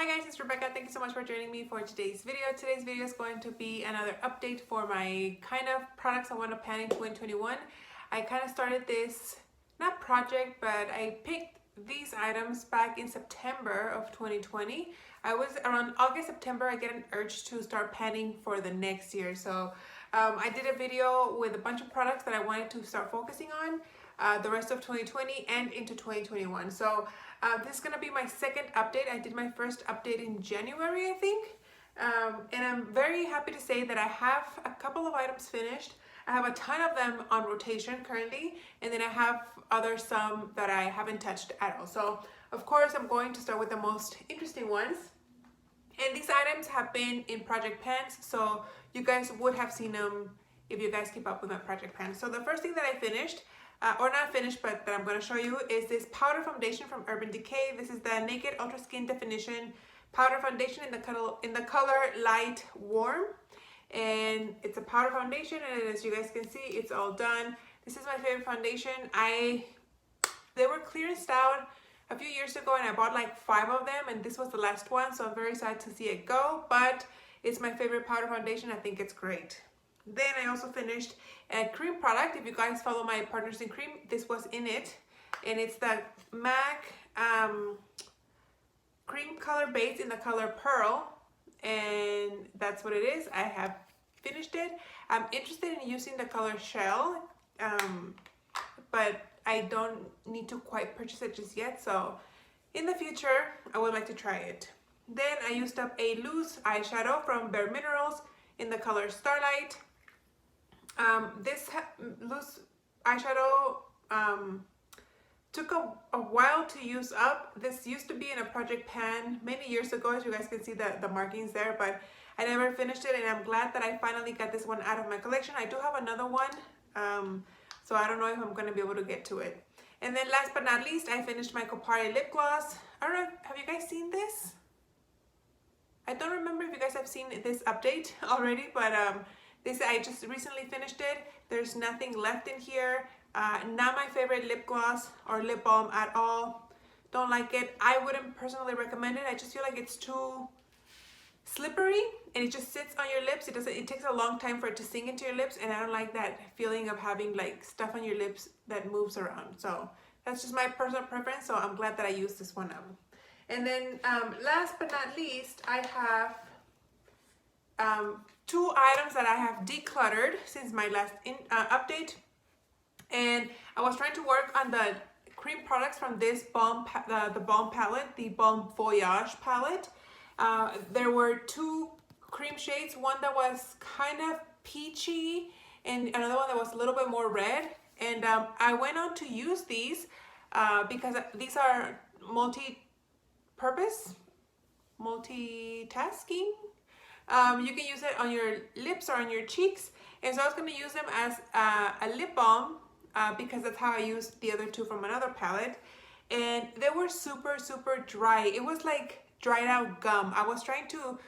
Hi guys, it's Rebecca. Thank you so much for joining me for today's video. Today's video is going to be another update for my kind of products I want to plan in 2021. I kind of started this, not project, but I picked these items back in September of 2020. I was around August, September, I get an urge to start planning for the next year. So I did a video with a bunch of products that I wanted to start focusing on the rest of 2020 and into 2021. So this is gonna be my second update. I did my first update in January, I think. And I'm very happy to say that I have a couple of items finished. I have a ton of them on rotation currently, and then I have some that I haven't touched at all. So of course, I'm going to start with the most interesting ones. And these items have been in project pans, so you guys would have seen them if you guys keep up with my project pans. So the first thing that I finished, or not finished, but that I'm going to show you is this powder foundation from Urban Decay. This is the Naked Ultra Skin Definition Powder Foundation in the color Light Warm. And it's a powder foundation, and as you guys can see, it's all done. This is my favorite foundation. They were clearanced out a few years ago, and I bought like 5 of them, and this was the last one, so I'm very sad to see it go, but it's my favorite powder foundation. I think it's great. Then I also finished a cream product. If you guys follow my Partners in Cream, this was in it, and it's the MAC cream color base in the color Pearl, and that's what it is. I have finished it. I'm interested in using the color Shell, but I don't need to quite purchase it just yet, so in the future I would like to try it. Then I used up a loose eyeshadow from Bare Minerals in the color Starlight. This loose eyeshadow took a while to use up. This used to be in a project pan many years ago, as you guys can see the markings there, but I never finished it, and I'm glad that I finally got this one out of my collection. I do have another one, so I don't know if I'm going to be able to get to it. And then last but not least, I finished my Copari lip gloss. I don't know, have you guys seen this? I don't remember if you guys have seen this update already, but I just recently finished it. There's nothing left in here. Not my favorite lip gloss or lip balm at all. Don't like it. I wouldn't personally recommend it. I just feel like it's too slippery, and it just sits on your lips. It takes a long time for it to sink into your lips, and I don't like that feeling of having like stuff on your lips that moves around. So that's just my personal preference, so I'm glad that I used this one up. And then last but not least, I have 2 items that I have decluttered since my last update. And I was trying to work on the cream products from this balm, the balm palette, the Balm Voyage palette. There were 2 cream shades, one that was kind of peachy and another one that was a little bit more red. And I went on to use these because these are multi-purpose, multitasking. You can use it on your lips or on your cheeks. And so I was going to use them as a lip balm because that's how I used the other 2 from another palette. And they were super, super dry. It was like dried out gum. I was trying to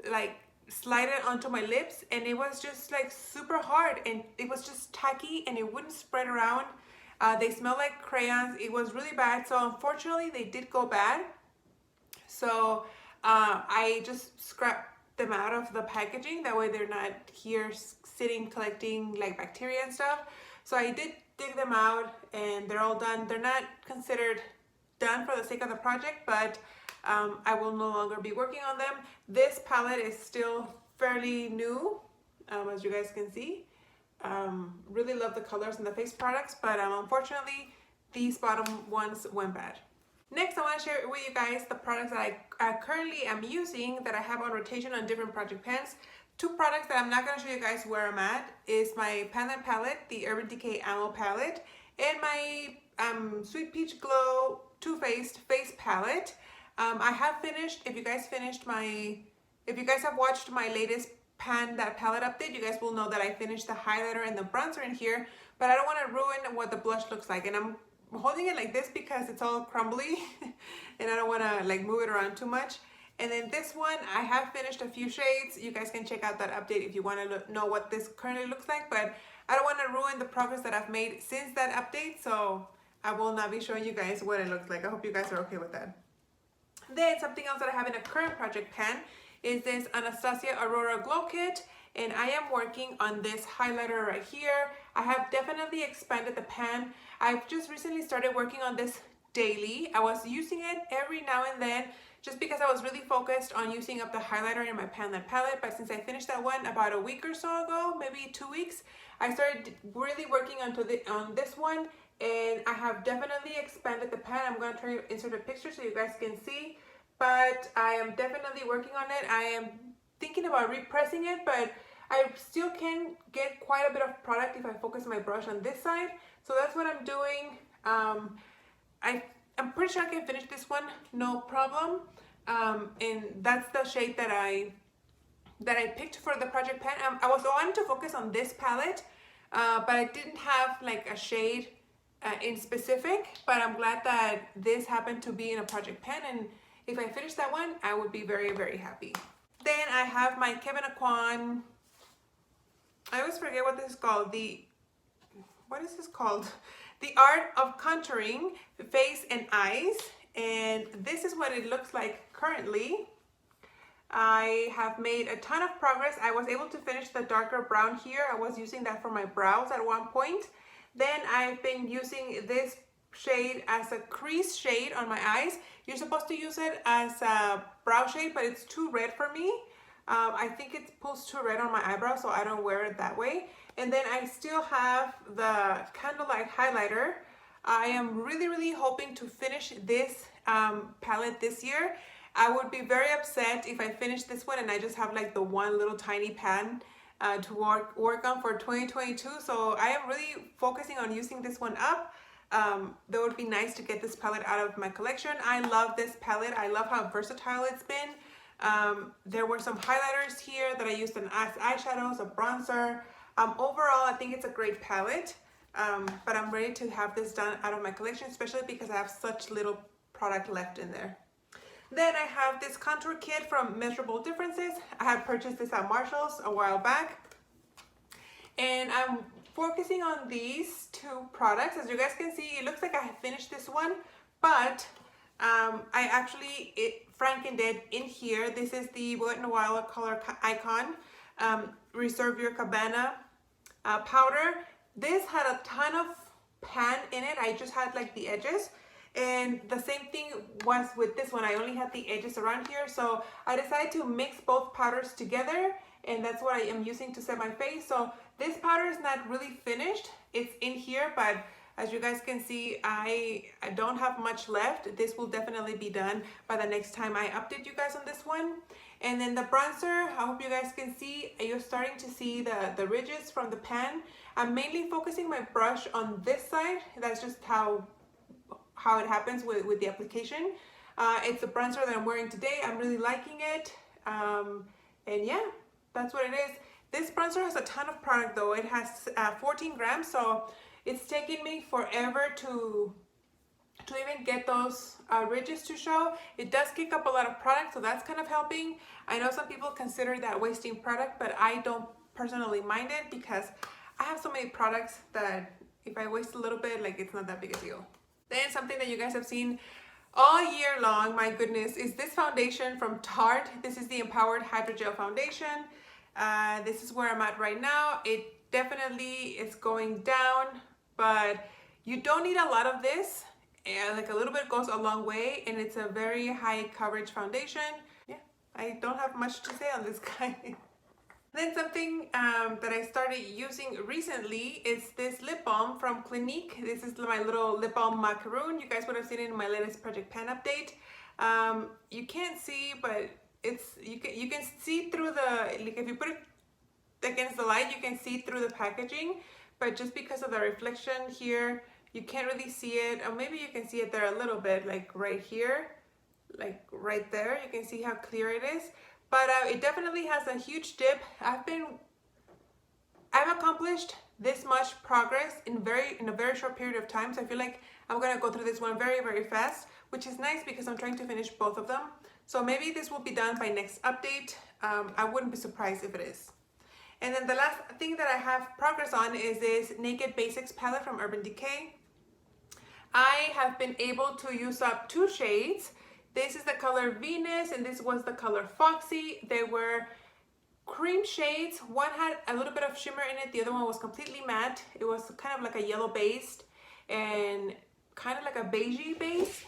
like slide it onto my lips, and it was just like super hard, and it was just tacky, and it wouldn't spread around. They smell like crayons. It was really bad. So unfortunately they did go bad. So I just scrapped them out of the packaging. That way they're not here sitting collecting like bacteria and stuff. So I did dig them out, and they're all done. They're not considered done for the sake of the project, but I will no longer be working on them. This palette is still fairly new, as you guys can see. Really love the colors and the face products, but unfortunately these bottom ones went bad. Next, I want to share with you guys the products that I currently am using that I have on rotation on different project pans. 2 products that I'm not going to show you guys where I'm at is my Pandan palette, the Urban Decay Ammo palette, and my Sweet Peach Glow Too Faced face palette. I have finished. If you guys have watched my latest that palette update, you guys will know that I finished the highlighter and the bronzer in here, but I don't want to ruin what the blush looks like, and I'm holding it like this because it's all crumbly and I don't want to like move it around too much. And then this one, I have finished a few shades. You guys can check out that update if you want to know what this currently looks like, but I don't want to ruin the progress that I've made since that update, so I will not be showing you guys what it looks like. I hope you guys are okay with that. Then something else that I have in a current project pan is this Anastasia Aurora Glow Kit, and I am working on this highlighter right here. I have definitely expanded the pan. I've just recently started working on this daily. I was using it every now and then just because I was really focused on using up the highlighter in my Panlet palette, but since I finished that one about a week or so ago, maybe 2 weeks, I started really working on this one, and I have definitely expanded the pan. I'm going to try to insert a picture so you guys can see, but I am definitely working on it. I am thinking about repressing it, but I still can get quite a bit of product if I focus my brush on this side. So that's what I'm doing. I'm pretty sure I can finish this one, no problem. And that's the shade that I picked for the project pan. I was wanting to focus on this palette, but I didn't have like a shade in specific, but I'm glad that this happened to be in a project pan, and if I finish that one, I would be very, very happy. Then I have my Kevyn Aucoin, I always forget what this is called, what is this called? The Art of Contouring Face and Eyes, and this is what it looks like currently. I have made a ton of progress. I was able to finish the darker brown here. I was using that for my brows at one point. Then I've been using this shade as a crease shade on my eyes. You're supposed to use it as a brow shade, but it's too red for me. I think it pulls too red on my eyebrow, so I don't wear it that way. And then I still have the Candlelight highlighter. I am really, really hoping to finish this palette this year. I would be very upset if I finish this one and I just have like the one little tiny pan to work on for 2022. So I am really focusing on using this one up. That would be nice to get this palette out of my collection. I love this palette. I love how versatile it's been. There were some highlighters here that I used as eyeshadows, a bronzer. Overall, I think it's a great palette, but I'm ready to have this done out of my collection, especially because I have such little product left in there. Then I have this contour kit from Measurable Differences. I had purchased this at Marshall's a while back, and I'm focusing on these two products. As you guys can see, it looks like I have finished this one, but I actually frankened it in here. This is the Wet n Wild Color Icon Reserve Your Cabana powder. This had a ton of pan in it. I just had like the edges, and the same thing was with this one. I only had the edges around here, so I decided to mix both powders together, and that's what I am using to set my face. So this powder is not really finished. It's in here, but as you guys can see, I don't have much left. This will definitely be done by the next time I update you guys on this one. And then the bronzer, I hope you guys can see, you're starting to see the ridges from the pan. I'm mainly focusing my brush on this side. That's just how it happens with the application. It's a bronzer that I'm wearing today. I'm really liking it. And yeah, that's what it is. This bronzer has a ton of product though. It has 14 grams, so it's taken me forever to even get those ridges to show. It does kick up a lot of product, so that's kind of helping. I know some people consider that wasting product, but I don't personally mind it because I have so many products that if I waste a little bit, like it's not that big a deal. Then something that you guys have seen all year long, my goodness, is this foundation from Tarte. This is the Empowered Hydrogel Foundation. This is where I'm at right now. It definitely is going down, but you don't need a lot of this. And like a little bit goes a long way, and it's a very high coverage foundation. Yeah, I don't have much to say on this guy. Then something that I started using recently is this lip balm from Clinique. This is my little lip balm macaroon. You guys would have seen it in my latest Project Pan update. You can't see, but it's you can see through the, like if you put it against the light, you can see through the packaging, but just because of the reflection here, you can't really see it. Or maybe you can see it there a little bit, like right here, like right there. You can see how clear it is. But it definitely has a huge dip. I've accomplished this much progress in a very short period of time. So I feel like I'm gonna go through this one very, very fast, which is nice because I'm trying to finish both of them. So maybe this will be done by next update. I wouldn't be surprised if it is. And then the last thing that I have progress on is this Naked Basics palette from Urban Decay. I have been able to use up 2 shades. This is the color Venus, and this was the color Foxy. They were cream shades. One had a little bit of shimmer in it. The other one was completely matte. It was kind of like a yellow base and kind of like a beigey base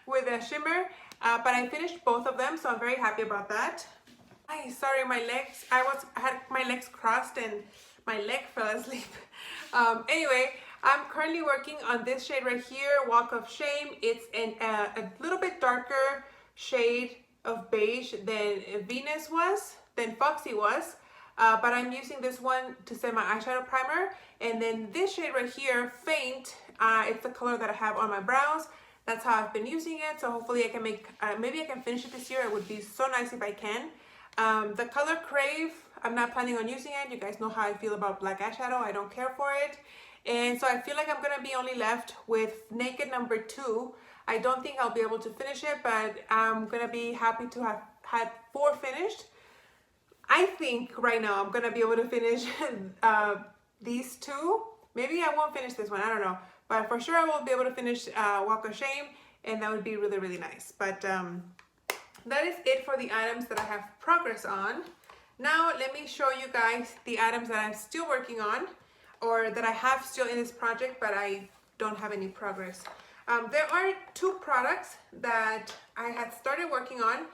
with a shimmer. But I finished both of them, so I'm very happy about that. Sorry, my legs. I had my legs crossed and my leg fell asleep. Anyway, I'm currently working on this shade right here, Walk of Shame. It's a little bit darker shade of beige than Venus was, than Foxy was. But I'm using this one to set my eyeshadow primer. And then this shade right here, Faint, it's the color that I have on my brows. That's how I've been using it. So hopefully I can make, maybe I can finish it this year. It would be so nice if I can. The color Crave, I'm not planning on using it. You guys know how I feel about black eyeshadow. I don't care for it. And so I feel like I'm gonna be only left with Naked number 2. I don't think I'll be able to finish it, but I'm gonna be happy to have had 4 finished. I think right now I'm gonna be able to finish these 2. Maybe I won't finish this one, I don't know. But for sure I will be able to finish Walk of Shame, and that would be really, really nice. But that is it for the items that I have progress on. Now let me show you guys the items that I'm still working on, or that I have still in this project, but I don't have any progress. There are 2 products that I had started working on,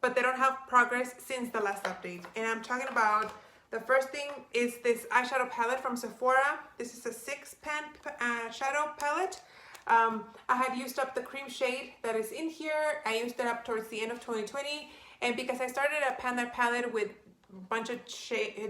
but they don't have progress since the last update. And I'm talking about, the first thing is this eyeshadow palette from Sephora. This is a 6-pan shadow palette. I had used up the cream shade that is in here. I used it up towards the end of 2020. And because I started a pan palette with a bunch of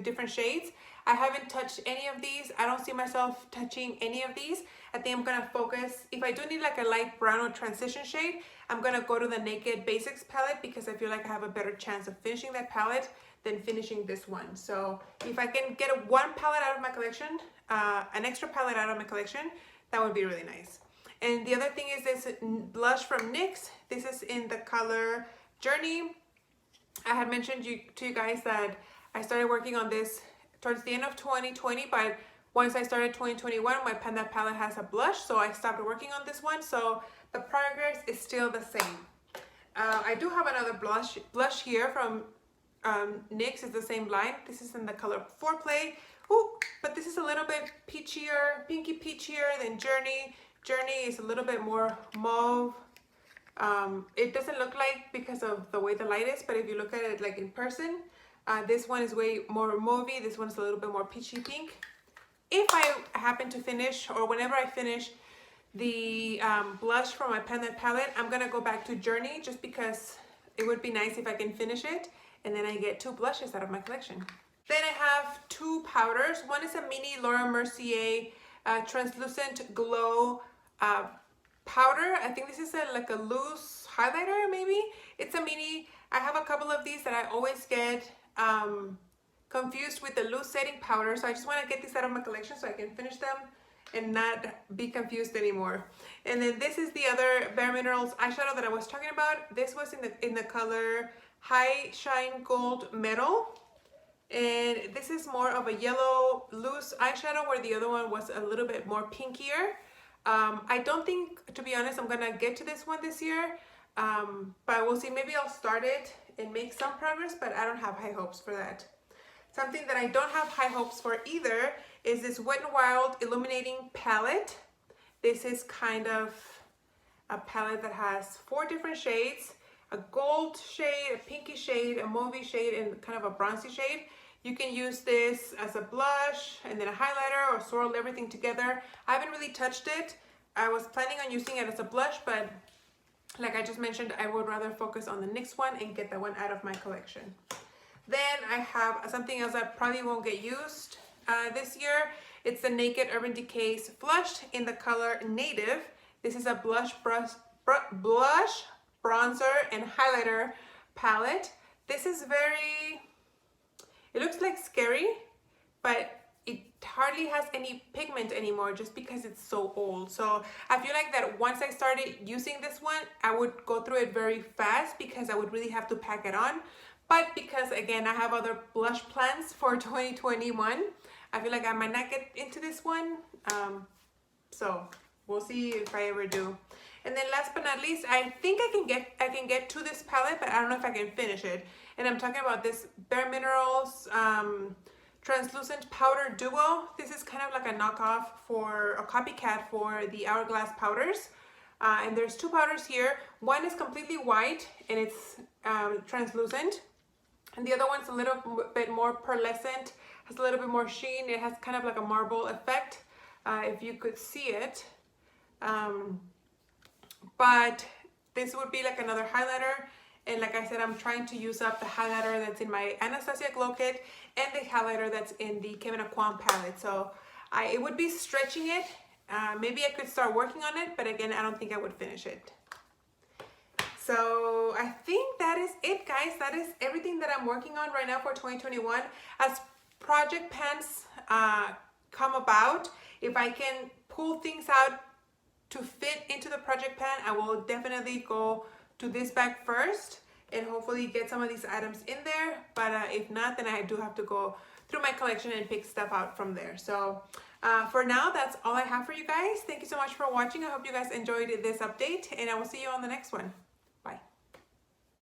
different shades, I haven't touched any of these. I don't see myself touching any of these. I think I'm gonna focus, if I do need like a light brown or transition shade, I'm gonna go to the Naked Basics palette because I feel like I have a better chance of finishing that palette than finishing this one. So if I can get one palette out of my collection, an extra palette out of my collection, that would be really nice. And the other thing is this blush from NYX. This is in the color Journey. I had mentioned to you guys that I started working on this towards the end of 2020, but once I started 2021, my Panda palette has a blush, so I stopped working on this one. So the progress is still the same. I do have another blush here from NYX. It's the same line. This is in the color Foreplay. Ooh, but this is a little bit peachier, pinky peachier than Journey. Journey is a little bit more mauve. It doesn't look like because of the way the light is, but if you look at it like in person, this one is way more mauvey. This one's a little bit more peachy pink. If I happen to finish, or whenever I finish the blush from my Panda palette, I'm gonna go back to Journey just because it would be nice if I can finish it, and then I get 2 blushes out of my collection. Then I have 2 powders. One is a mini Laura Mercier translucent glow powder. I think this is like a loose highlighter, maybe. It's a mini. I have a couple of these that I always get confused with the loose setting powder, so I just want to get these out of my collection so I can finish them and not be confused anymore. And then this is the other Bare Minerals eyeshadow that I was talking about. This was in the color High Shine Gold Metal, and this is more of a yellow loose eyeshadow, where the other one was a little bit more pinkier. I don't think, to be honest, I'm gonna get to this one this year, but we'll see. Maybe I'll start it and make some progress, but I don't have high hopes for that. Something that I don't have high hopes for either is this Wet n Wild Illuminating Palette. This is kind of a palette that has 4 different shades: a gold shade, a pinky shade, a mauvey shade, and kind of a bronzy shade. You can use this as a blush and then a highlighter, or swirl everything together. I haven't really touched it. I was planning on using it as a blush, but like I just mentioned, I would rather focus on the NYX one and get that one out of my collection. Then I have something else that probably won't get used this year. It's the Naked Urban Decay's Flushed in the color Native. This is a blush, bronzer, and highlighter palette. This is it looks like Scary, but it hardly has any pigment anymore just because it's so old. So I feel like that once I started using this one, I would go through it very fast because I would really have to pack it on. But because, again, I have other blush plans for 2021, I feel like I might not get into this one. So we'll see if I ever do. And then last but not least, I think I can get to this palette, but I don't know if I can finish it. And I'm talking about this Bare Minerals translucent powder duo. This is kind of like a knockoff for a copycat for the Hourglass powders. And there's two powders here. One is completely white and it's translucent, and the other one's a little bit more pearlescent, has a little bit more sheen. It has kind of like a marble effect, if you could see it. But this would be like another highlighter. And like I said, I'm trying to use up the highlighter that's in my Anastasia Glow Kit and the highlighter that's in the Kevyn Aucoin palette. So it would be stretching it. Maybe I could start working on it, but again, I don't think I would finish it. So I think that is it, guys. That is everything that I'm working on right now for 2021. As project pans come about, if I can pull things out to fit into the project pan, I will definitely go to this bag first and hopefully get some of these items in there. But if not, then I do have to go through my collection and pick stuff out from there. So for now, that's all I have for you guys. Thank you so much for watching. I hope you guys enjoyed this update, and I will see you on the next one. Bye.